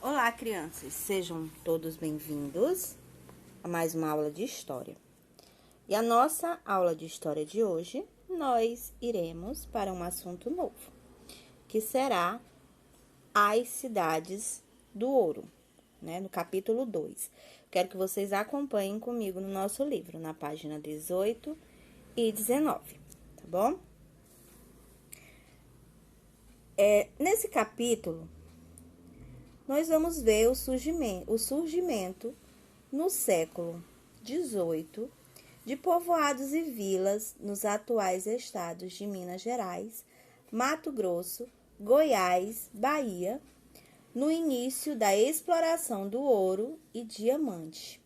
Olá, crianças! Sejam todos bem-vindos a mais uma aula de história. E a nossa aula de história de hoje, nós iremos para um assunto novo, que será as cidades do ouro, no capítulo 2. Quero que vocês acompanhem comigo no nosso livro, na página 18 e 19, tá bom? Nesse capítulo, nós vamos ver o surgimento no século XVIII de povoados e vilas nos atuais estados de Minas Gerais, Mato Grosso, Goiás, Bahia, no início da exploração do ouro e diamante.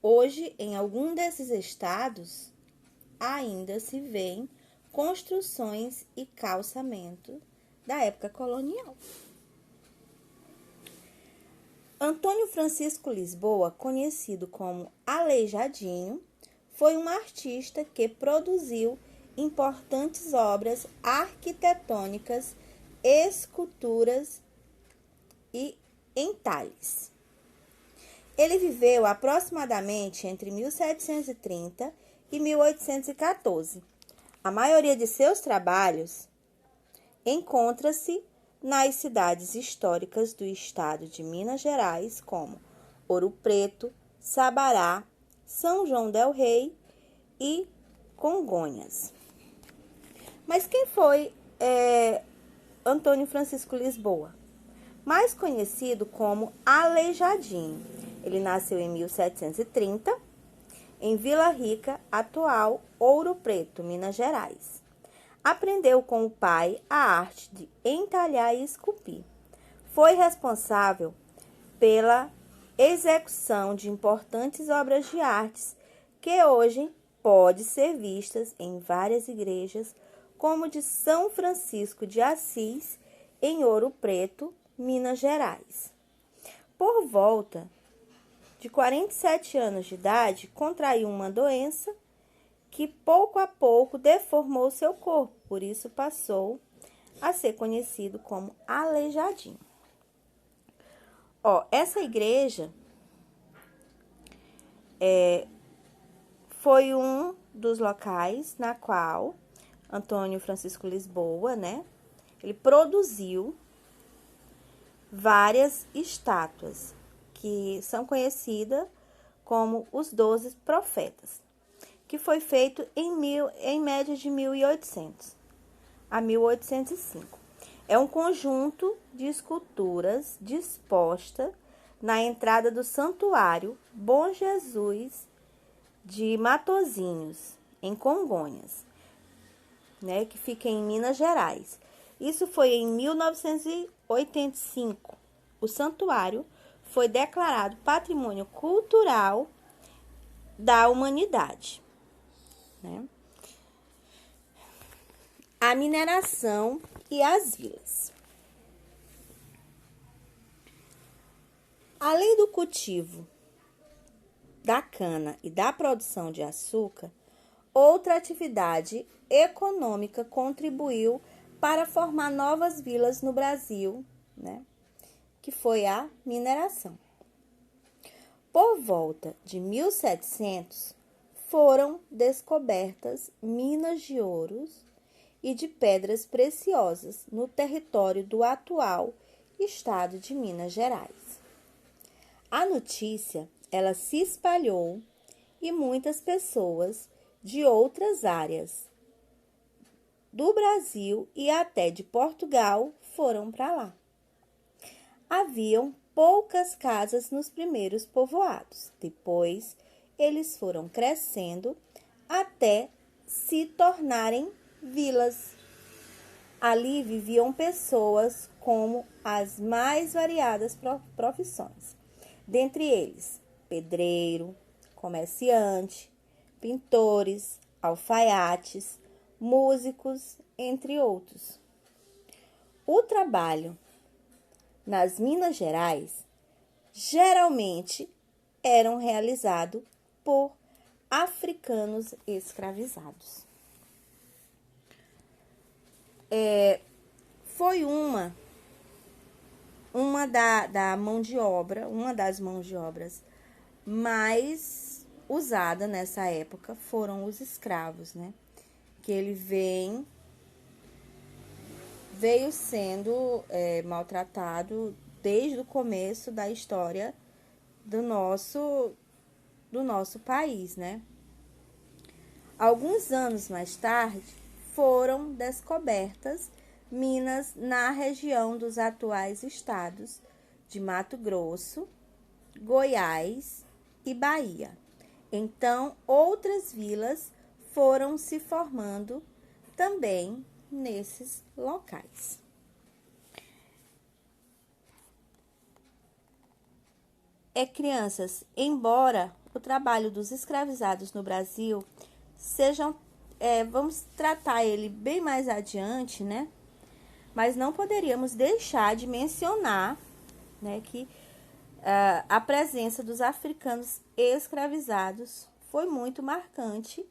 Hoje, em algum desses estados, ainda se vêem construções e calçamento da época colonial. Antônio Francisco Lisboa, conhecido como Aleijadinho, foi um artista que produziu importantes obras arquitetônicas, esculturas e entalhes. Ele viveu aproximadamente entre 1730 e 1814. A maioria de seus trabalhos encontra-se nas cidades históricas do estado de Minas Gerais, como Ouro Preto, Sabará, São João del Rei e Congonhas. Mas quem foi Antônio Francisco Lisboa? Mais conhecido como Aleijadinho. Ele nasceu em 1730, em Vila Rica, atual Ouro Preto, Minas Gerais. Aprendeu com o pai a arte de entalhar e esculpir. Foi responsável pela execução de importantes obras de artes que hoje podem ser vistas em várias igrejas, como de São Francisco de Assis, em Ouro Preto, Minas Gerais. Por volta de 47 anos de idade, contraiu uma doença que pouco a pouco deformou seu corpo, por isso passou a ser conhecido como Aleijadinho. Essa igreja foi um dos locais na qual Antônio Francisco Lisboa, ele produziu várias estátuas que são conhecidas como os 12 profetas, que foi feito em média de 1800 a 1805. É um conjunto de esculturas disposta na entrada do Santuário Bom Jesus de Matozinhos, em Congonhas, que fica em Minas Gerais. Isso foi em 1985. O santuário foi declarado Patrimônio Cultural da Humanidade. A mineração e as vilas. Além do cultivo da cana e da produção de açúcar, outra atividade econômica contribuiu para formar novas vilas no Brasil, que foi a mineração. Por volta de 1700, foram descobertas minas de ouros e de pedras preciosas no território do atual estado de Minas Gerais. A notícia, ela se espalhou e muitas pessoas de outras áreas do Brasil e até de Portugal foram para lá. Haviam poucas casas nos primeiros povoados. Depois, eles foram crescendo até se tornarem vilas. Ali viviam pessoas com as mais variadas profissões. Dentre eles, pedreiro, comerciante, pintores, alfaiates, músicos, entre outros. O trabalho nas Minas Gerais geralmente eram realizados por africanos escravizados. Foi uma uma da mão de obra, uma das mãos de obras mais usada nessa época foram os escravos, né? Que ele veio sendo maltratado desde o começo da história do nosso país, né? Alguns anos mais tarde, foram descobertas minas na região dos atuais estados de Mato Grosso, Goiás e Bahia. Então, outras vilas foram se formando também nesses locais. Crianças, embora o trabalho dos escravizados no Brasil sejam, vamos tratar ele bem mais adiante, né? Mas não poderíamos deixar de mencionar, né, que a presença dos africanos escravizados foi muito marcante,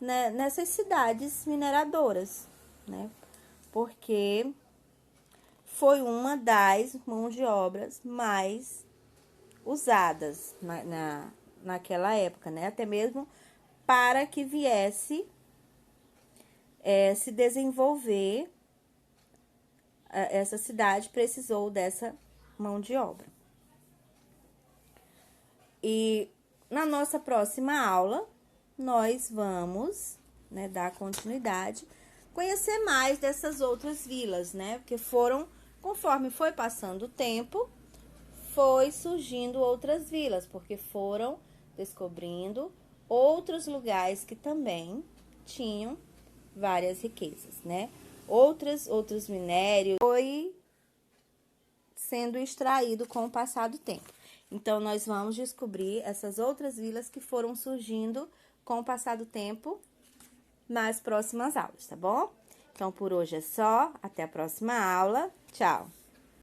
né, nessas cidades mineradoras, né? Porque foi uma das mãos de obras mais usadas naquela época, né? Até mesmo para que viesse se desenvolver essa cidade, precisou dessa mão de obra. E na nossa próxima aula, nós vamos, né, dar continuidade, conhecer mais dessas outras vilas, né? Porque conforme foi passando o tempo, foi surgindo outras vilas, porque foram descobrindo outros lugares que também tinham várias riquezas, né? Outros minérios foi sendo extraído com o passar do tempo. Então, nós vamos descobrir essas outras vilas que foram surgindo com o passar do tempo nas próximas aulas, tá bom? Então, por hoje é só. Até a próxima aula. Tchau!